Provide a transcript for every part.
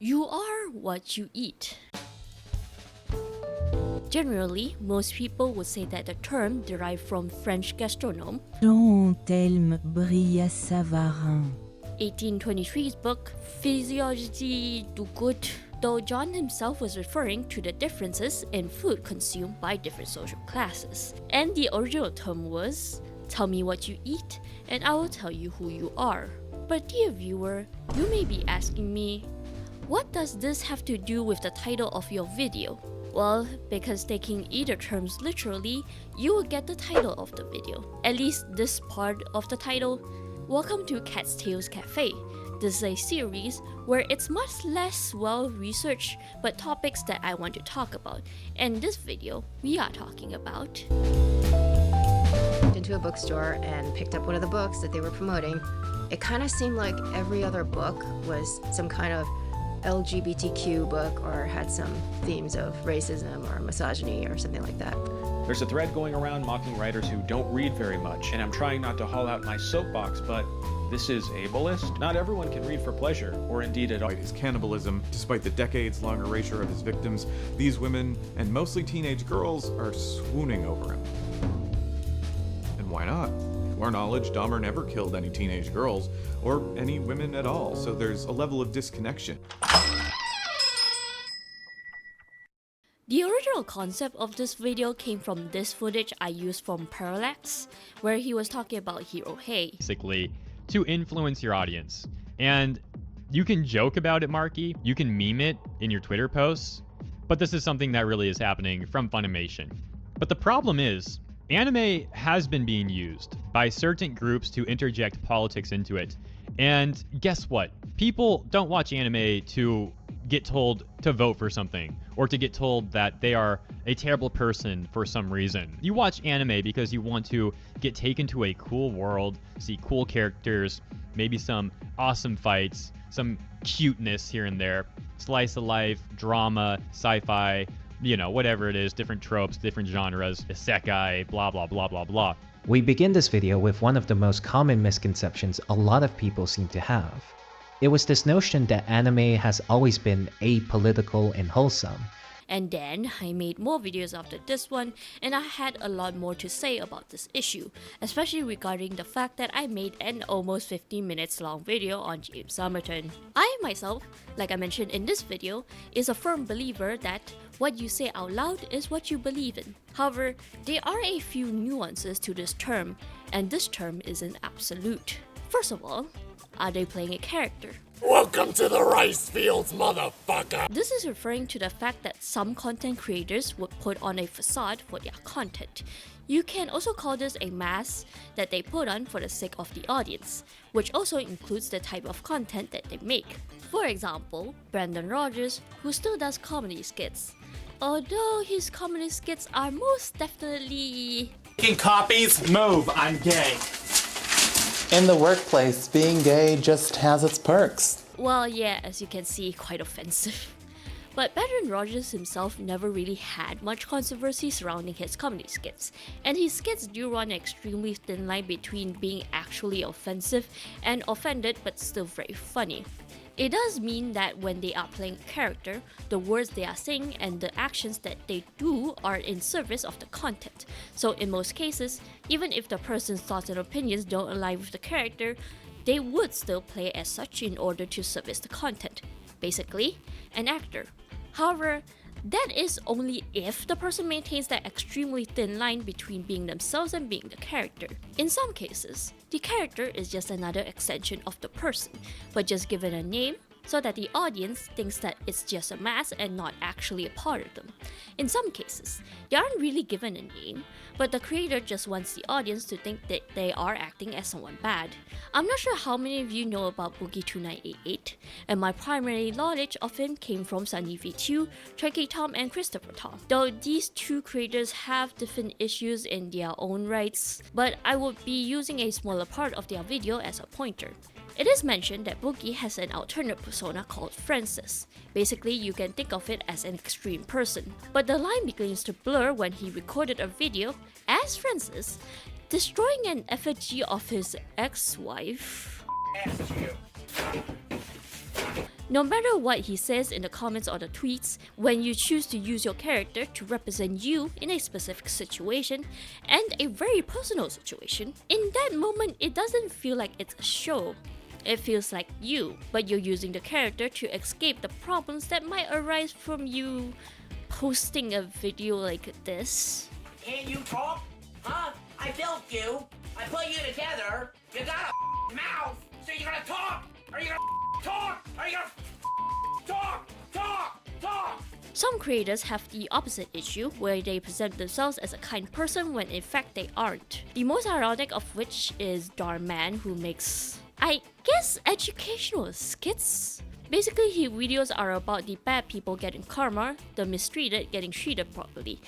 You are what you eat. Generally, most people would say that the term derived from French gastronome, Dont Elme brilla Savarin. 1823's book Physiologie du Goût, though John himself was referring to the differences in food consumed by different social classes. And the original term was, tell me what you eat, and I will tell you who you are. But dear viewer, you may be asking me, what does this have to do with the title of your video? Well, because taking either terms literally, you will get the title of the video. At least this part of the title. Welcome to Cat's Tales Cafe. This is a series where it's much less well-researched, but topics that I want to talk about. And in this video, we are talking about... into a bookstore and picked up one of the books that they were promoting. It kind of seemed like every other book was some kind of LGBTQ book or had some themes of racism or misogyny or something like that. There's a thread going around mocking writers who don't read very much, and I'm trying not to haul out my soapbox, but this is ableist. Not everyone can read for pleasure, or indeed at all. His cannibalism, despite the decades-long erasure of his victims, these women, and mostly teenage girls, are swooning over him. And why not? To our knowledge, Dahmer never killed any teenage girls, or any women at all, so there's a level of disconnection. The original concept of this video came from this footage I used from Parallax, where he was talking about Hero Hey. Basically, to influence your audience. And you can joke about it, Marky, you can meme it in your Twitter posts, but this is something that really is happening from Funimation. But the problem is, anime has been being used by certain groups to interject politics into it. And guess what? People don't watch anime to get told to vote for something or to get told that they are a terrible person for some reason. You watch anime because you want to get taken to a cool world, see cool characters, maybe some awesome fights, some cuteness here and there, slice of life, drama, sci-fi, you know, whatever it is, different tropes, different genres, isekai, blah, blah, blah, blah, blah. We begin this video with one of the most common misconceptions a lot of people seem to have. It was this notion that anime has always been apolitical and wholesome. And then I made more videos after this one, and I had a lot more to say about this issue, especially regarding the fact that I made an almost 15 minutes long video on James Somerton. I myself, like I mentioned in this video, is a firm believer that what you say out loud is what you believe in. However, there are a few nuances to this term, and this term isn't absolute. First of all, are they playing a character? Welcome to the rice fields, motherfucker! This is referring to the fact that some content creators would put on a facade for their content. You can also call this a mask that they put on for the sake of the audience, which also includes the type of content that they make. For example, Brandon Rogers, who still does comedy skits. Although his comedy skits are most definitely... Making copies? Move, I'm gay. In the workplace, being gay just has its perks. Well, yeah, as you can see, quite offensive. But Brandon Rogers himself never really had much controversy surrounding his comedy skits, and his skits do run an extremely thin line between being actually offensive and offended but still very funny. It does mean that when they are playing a character, the words they are saying and the actions that they do are in service of the content. So in most cases, even if the person's thoughts and opinions don't align with the character, they would still play as such in order to service the content. Basically, an actor. However, that is only if the person maintains that extremely thin line between being themselves and being the character. In some cases, the character is just another extension of the person, but just given a name so that the audience thinks that it's just a mask and not actually a part of them. In some cases, they aren't really given a name, but the creator just wants the audience to think that they are acting as someone bad. I'm not sure how many of you know about Boogie2988, and my primary knowledge of him came from Sunny V2, Chucky Tom, and Christopher Tom. Though these two creators have different issues in their own rights, but I would be using a smaller part of their video as a pointer. It is mentioned that Boogie has an alternate persona called Francis. Basically, you can think of it as an extreme person. But the line begins to blur when he recorded a video as Francis, destroying an effigy of his ex-wife. No matter what he says in the comments or the tweets, when you choose to use your character to represent you in a specific situation, and a very personal situation, in that moment it doesn't feel like it's a show. It feels like you, but you're using the character to escape the problems that might arise from you posting a video like this. Can you talk? Huh? I built you. I put you together. You got a mouth, so you're gonna talk. Are you gonna talk? Are you gonna talk? Talk! Talk! Some creators have the opposite issue, where they present themselves as a kind person when in fact they aren't. The most ironic of which is Darman, who makes, I guess, educational skits. Basically, his videos are about the bad people getting karma, the mistreated getting treated properly.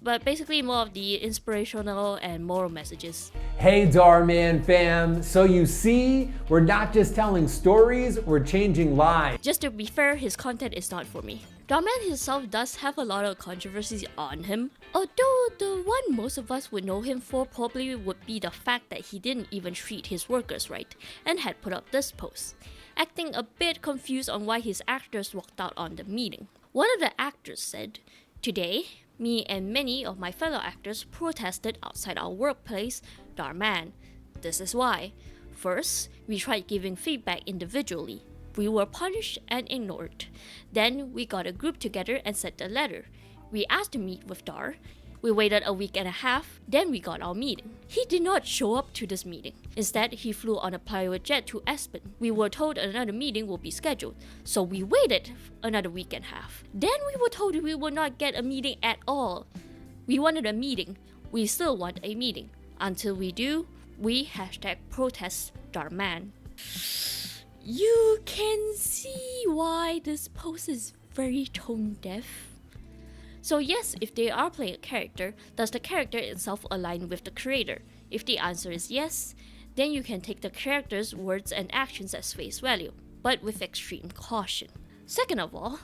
But basically more of the inspirational and moral messages. Hey Darman fam, so you see, we're not just telling stories, we're changing lives. Just to be fair, his content is not for me. Darman himself does have a lot of controversies on him, although the one most of us would know him for probably would be the fact that he didn't even treat his workers right, and had put up this post, acting a bit confused on why his actors walked out on the meeting. One of the actors said, "Today, me and many of my fellow actors protested outside our workplace, Darman. This is why. First, we tried giving feedback individually. We were punished and ignored. Then we got a group together and sent a letter. We asked to meet with Dar. We waited a week and a half, then we got our meeting. He did not show up to this meeting. Instead, he flew on a private jet to Aspen. We were told another meeting will be scheduled, so we waited another week and a half. Then we were told we would not get a meeting at all. We wanted a meeting. We still want a meeting. Until we do, we #protest Darman." You can see why this post is very tone deaf. So yes, if they are playing a character, does the character itself align with the creator? If the answer is yes, then you can take the character's words and actions as face value, but with extreme caution. Second of all,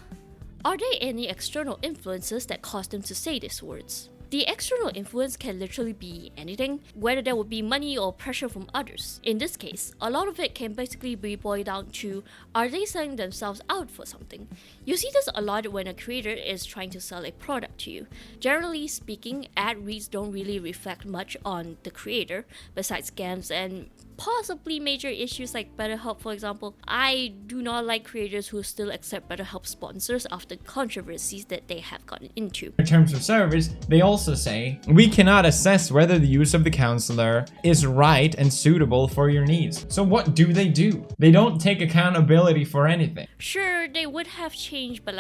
are there any external influences that cause them to say these words? The external influence can literally be anything, whether there would be money or pressure from others. In this case, a lot of it can basically be boiled down to, are they selling themselves out for something? You see this a lot when a creator is trying to sell a product to you. Generally speaking, ad reads don't really reflect much on the creator, besides scams and possibly major issues like BetterHelp, for example. I do not like creators who still accept BetterHelp sponsors after controversies that they have gotten into. In terms of service, they also say, "We cannot assess whether the use of the counselor is right and suitable for your needs." So what do? They don't take accountability for anything. Sure, they would have changed, but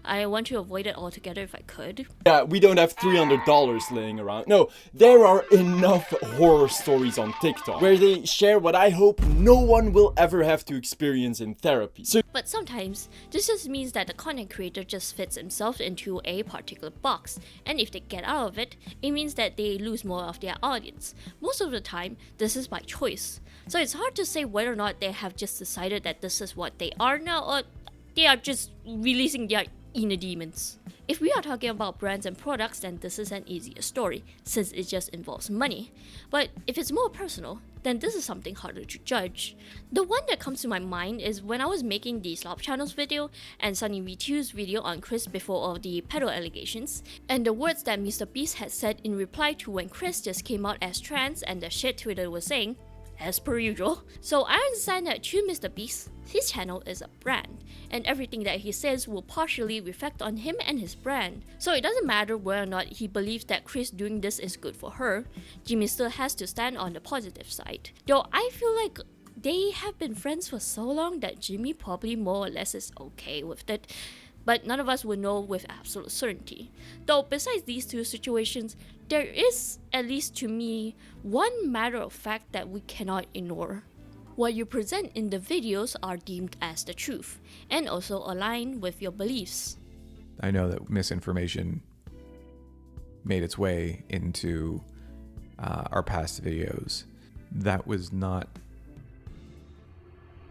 I want to avoid it altogether if I could. Yeah, we don't have $300 laying around. No, there are enough horror stories on TikTok where they share what I hope no one will ever have to experience in therapy. But sometimes, this just means that the content creator just fits himself into a particular box, and if they get out of it, it means that they lose more of their audience. Most of the time, this is by choice. So it's hard to say whether or not they have just decided that this is what they are now, or they are just releasing their inner demons. If we are talking about brands and products, then this is an easier story, since it just involves money. But if it's more personal, then this is something harder to judge. The one that comes to my mind is when I was making the Slop Channels video and Sunny V2's video on Chris before all the pedo allegations, and the words that Mr. Beast had said in reply to when Chris just came out as trans and the shit Twitter was saying, as per usual. So I understand that to Mr. Beast, his channel is a brand, and everything that he says will partially reflect on him and his brand. So it doesn't matter whether or not he believes that Chris doing this is good for her, Jimmy still has to stand on the positive side. Though I feel like they have been friends for so long that Jimmy probably more or less is okay with it, but none of us will know with absolute certainty. Though besides these two situations, there is, at least to me, one matter of fact that we cannot ignore. What you present in the videos are deemed as the truth, and also align with your beliefs. I know that misinformation made its way into our past videos. That was not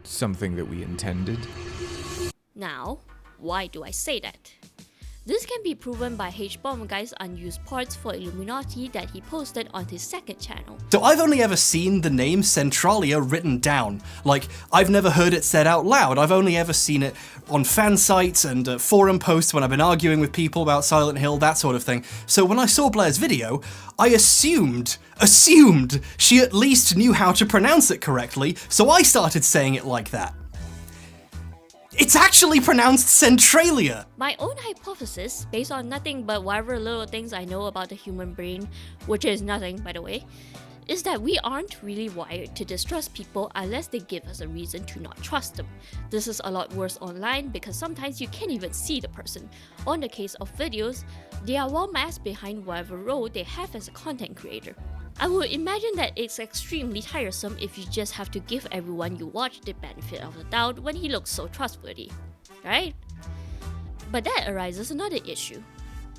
something that we intended. Now, why do I say that? This can be proven by H-Bomb Guy's unused parts for Illuminati that he posted on his second channel. So I've only ever seen the name Centralia written down. Like, I've never heard it said out loud. I've only ever seen it on fan sites and forum posts when I've been arguing with people about Silent Hill, that sort of thing. So when I saw Blair's video, I assumed she at least knew how to pronounce it correctly, so I started saying it like that. It's actually pronounced Centralia! My own hypothesis, based on nothing but whatever little things I know about the human brain, which is nothing by the way, is that we aren't really wired to distrust people unless they give us a reason to not trust them. This is a lot worse online because sometimes you can't even see the person. On the case of videos, they are well masked behind whatever role they have as a content creator. I would imagine that it's extremely tiresome if you just have to give everyone you watch the benefit of the doubt when he looks so trustworthy, right? But that arises another issue.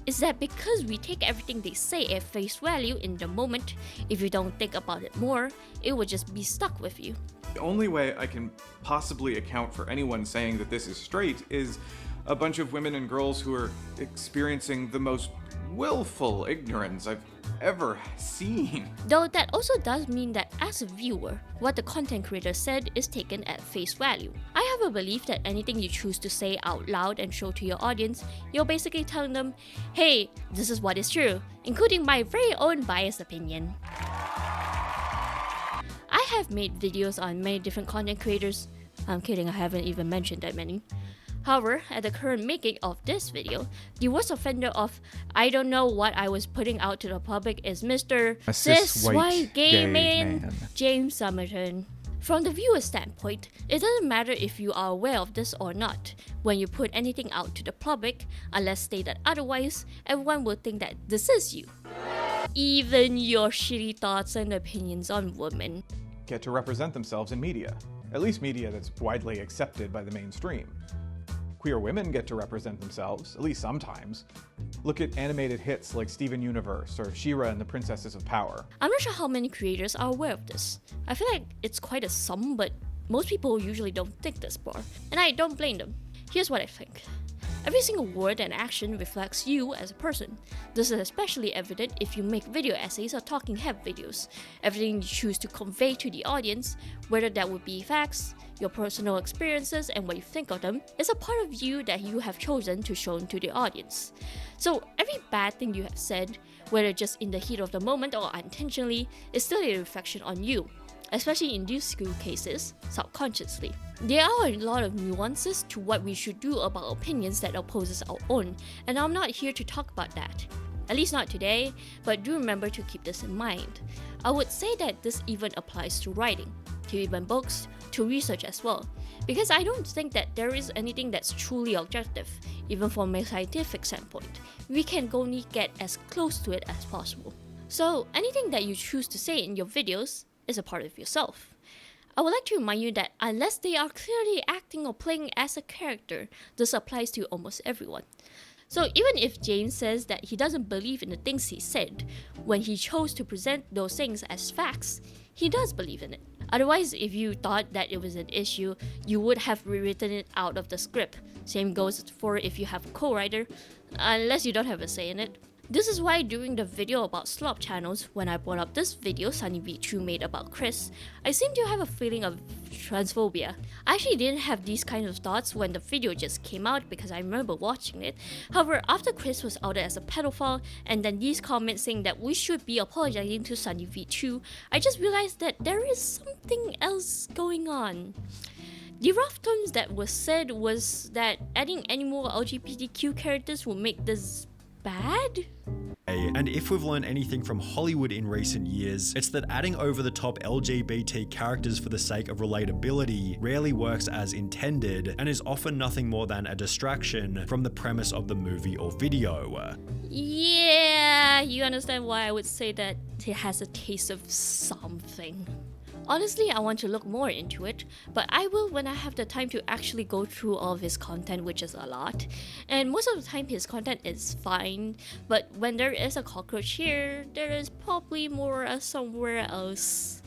Is that because we take everything they say at face value in the moment, if you don't think about it more, it will just be stuck with you. The only way I can possibly account for anyone saying that this is straight is a bunch of women and girls who are experiencing the most willful ignorance I've ever seen. Though that also does mean that as a viewer, what the content creator said is taken at face value. I have a belief that anything you choose to say out loud and show to your audience, you're basically telling them, hey, this is what is true, including my very own biased opinion. I have made videos on many different content creators. I'm kidding, I haven't even mentioned that many. However, at the current making of this video, the worst offender of I don't know what I was putting out to the public is Mr. Cis White Gay Man James Summerton. From the viewer's standpoint, it doesn't matter if you are aware of this or not. When you put anything out to the public, unless stated otherwise, everyone will think that this is you. Even your shitty thoughts and opinions on women Get to represent themselves in media, at least media that's widely accepted by the mainstream. Queer women get to represent themselves, at least sometimes. Look at animated hits like Steven Universe or She-Ra and the Princesses of Power. I'm not sure how many creators are aware of this. I feel like it's quite a sum, but most people usually don't think this far, and I don't blame them. Here's what I think. Every single word and action reflects you as a person. This is especially evident if you make video essays or talking head videos. Everything you choose to convey to the audience, whether that would be facts, your personal experiences and what you think of them, is a part of you that you have chosen to show to the audience. So every bad thing you have said, whether just in the heat of the moment or unintentionally, is still a reflection on you, especially in these two cases, subconsciously. There are a lot of nuances to what we should do about opinions that opposes our own, and I'm not here to talk about that. At least not today, but do remember to keep this in mind. I would say that this even applies to writing, to even books, to research as well, because I don't think that there is anything that's truly objective, even from a scientific standpoint. We can only get as close to it as possible. So anything that you choose to say in your videos is a part of yourself. I would like to remind you that unless they are clearly acting or playing as a character, this applies to almost everyone. So even if James says that he doesn't believe in the things he said, when he chose to present those things as facts, he does believe in it. Otherwise, if you thought that it was an issue, you would have rewritten it out of the script. Same goes for if you have a co-writer, unless you don't have a say in it. This is why during the video about slop channels, when I brought up this video Sunny V2 made about Chris, I seem to have a feeling of transphobia. I actually didn't have these kinds of thoughts when the video just came out because I remember watching it. However, after Chris was outed as a pedophile and then these comments saying that we should be apologizing to Sunny V2, I just realized that there is something else going on. The rough terms that was said was that adding any more LGBTQ characters will make this bad? And if we've learned anything from Hollywood in recent years, it's that adding over-the-top LGBT characters for the sake of relatability rarely works as intended and is often nothing more than a distraction from the premise of the movie or video. Yeah, you understand why I would say that it has a taste of something. Honestly, I want to look more into it, but I will when I have the time to actually go through all of his content, which is a lot. And most of the time his content is fine, but when there is a cockroach here, there is probably more somewhere else.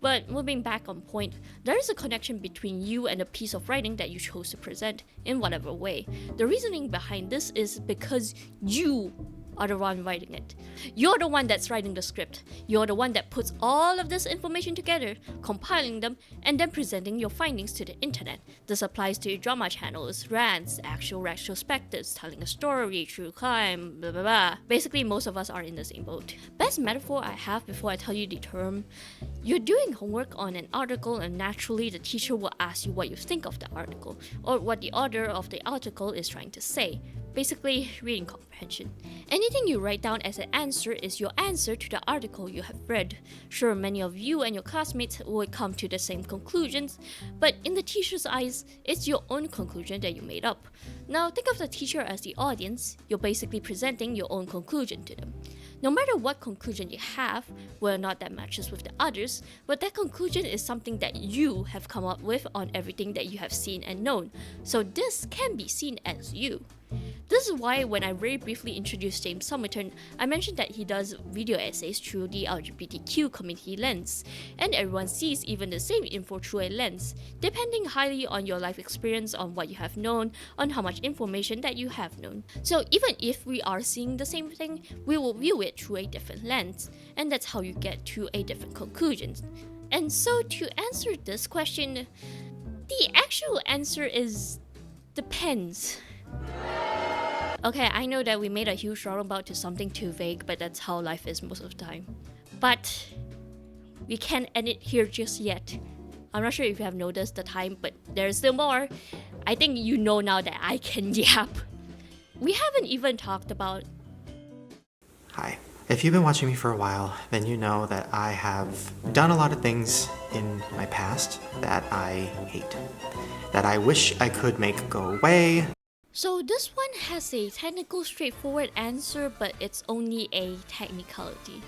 But moving back on point, there is a connection between you and the piece of writing that you chose to present in whatever way. The reasoning behind this is because you are the one writing it. You're the one that's writing the script. You're the one that puts all of this information together, compiling them, and then presenting your findings to the internet. This applies to drama channels, rants, actual retrospectives, telling a story, true crime, blah blah blah. Basically, most of us are in the same boat. Best metaphor I have before I tell you the term: you're doing homework on an article and naturally the teacher will ask you what you think of the article, or what the author of the article is trying to say. Basically, reading comprehension. Anything you write down as an answer is your answer to the article you have read. Sure, many of you and your classmates would come to the same conclusions, but in the teacher's eyes, it's your own conclusion that you made up. Now, think of the teacher as the audience. You're basically presenting your own conclusion to them. No matter what conclusion you have, whether or not that matches with the others, but that conclusion is something that you have come up with on everything that you have seen and known. So this can be seen as you. This is why when I very briefly introduced James Somerton, I mentioned that he does video essays through the LGBTQ community lens, and everyone sees even the same info through a lens, depending highly on your life experience, on what you have known, on how much information that you have known. So even if we are seeing the same thing, we will view it through a different lens, and that's how you get to a different conclusion. And so to answer this question, the actual answer is depends. Okay, I know that we made a huge roundabout to something too vague, but that's how life is most of the time. But we can't end it here just yet. I'm not sure if you have noticed the time, but there's still more. I think you know now that I can yap. We haven't even talked about... Hi. If you've been watching me for a while, then you know that I have done a lot of things in my past that I hate, that I wish I could make go away. So this one has a technical, straightforward answer, but it's only a technicality.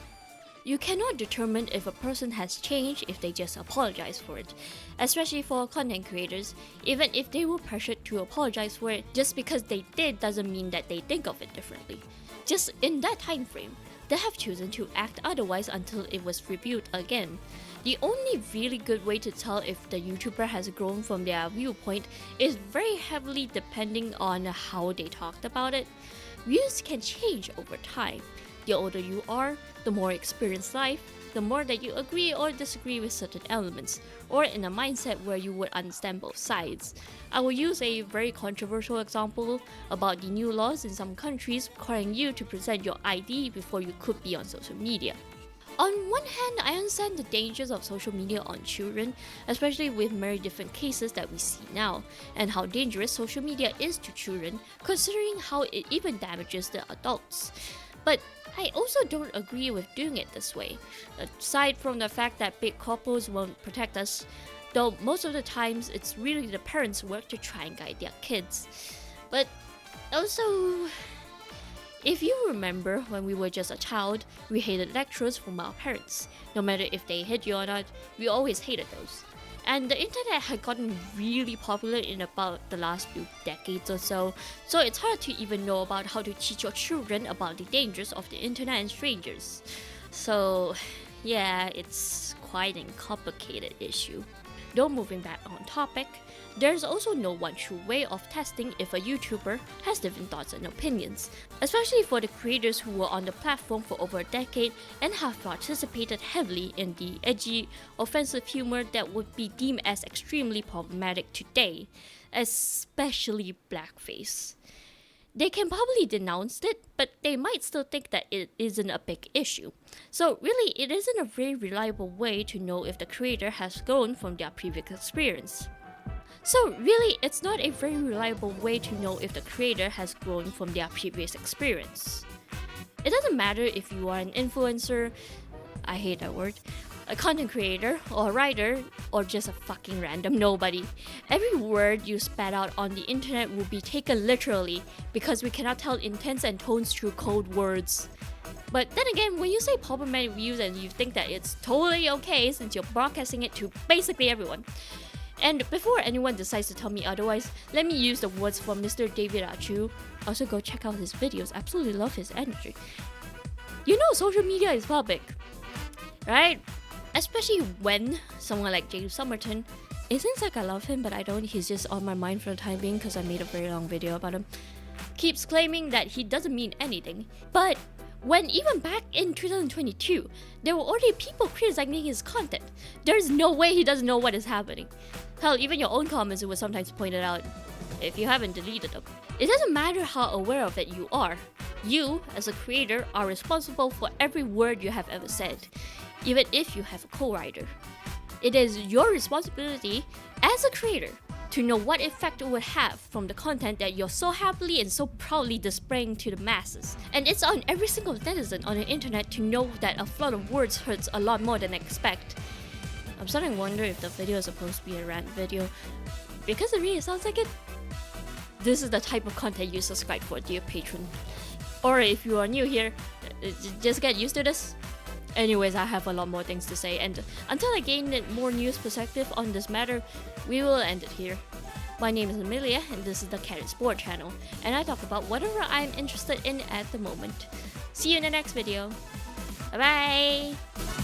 You cannot determine if a person has changed if they just apologize for it, especially for content creators. Even if they were pressured to apologize for it, just because they did doesn't mean that they think of it differently. Just in that time frame, they have chosen to act otherwise until it was reviewed again. The only really good way to tell if the YouTuber has grown from their viewpoint is very heavily depending on how they talked about it. Views can change over time. The older you are, the more experienced life, the more that you agree or disagree with certain elements, or in a mindset where you would understand both sides. I will use a very controversial example about the new laws in some countries requiring you to present your ID before you could be on social media. On one hand, I understand the dangers of social media on children, especially with many different cases that we see now, and how dangerous social media is to children, considering how it even damages the adults. But I also don't agree with doing it this way, aside from the fact that big corpos won't protect us, though most of the times it's really the parents' work to try and guide their kids. But also, if you remember when we were just a child, we hated lectures from our parents. No matter if they hit you or not, we always hated those. And the internet had gotten really popular in about the last few decades or so it's hard to even know about how to teach your children about the dangers of the internet and strangers. So yeah, it's quite a complicated issue. Though moving back on topic, there's also no one true way of testing if a YouTuber has different thoughts and opinions, especially for the creators who were on the platform for over a decade and have participated heavily in the edgy, offensive humor that would be deemed as extremely problematic today, especially blackface. They can probably denounce it, but they might still think that it isn't a big issue. So really, it isn't a very reliable way to know if the creator has grown from their previous experience. So really, it's not a very reliable way to know if the creator has grown from their previous experience. It doesn't matter if you are an influencer, I hate that word, a content creator, or a writer, or just a fucking random nobody. Every word you spat out on the internet will be taken literally, because we cannot tell intents and tones through code words. But then again, when you say problematic views and you think that it's totally okay since you're broadcasting it to basically everyone. And before anyone decides to tell me otherwise, let me use the words from Mr. David Achu. Also go check out his videos, absolutely love his energy. You know social media is public, right? Especially when someone like James Somerton, it seems like I love him, but I don't. He's just on my mind for the time being because I made a very long video about him. Keeps claiming that he doesn't mean anything. But when even back in 2022, there were already people criticizing his content. There's no way he doesn't know what is happening. Hell, even your own comments will sometimes point it out if you haven't deleted them. It doesn't matter how aware of it you are. You, as a creator, are responsible for every word you have ever said, even if you have a co-writer. It is your responsibility as a creator to know what effect it would have from the content that you're so happily and so proudly displaying to the masses. And it's on every single netizen on the internet to know that a flood of words hurts a lot more than expect. I'm starting to wonder if the video is supposed to be a rant video, because it really sounds like it. This is the type of content you subscribe for, dear patron. Or if you are new here, just get used to this. Anyways, I have a lot more things to say, and until I gain more news perspective on this matter, we will end it here. My name is Amelia, and this is the Cat Sport channel, and I talk about whatever I'm interested in at the moment. See you in the next video. Bye bye!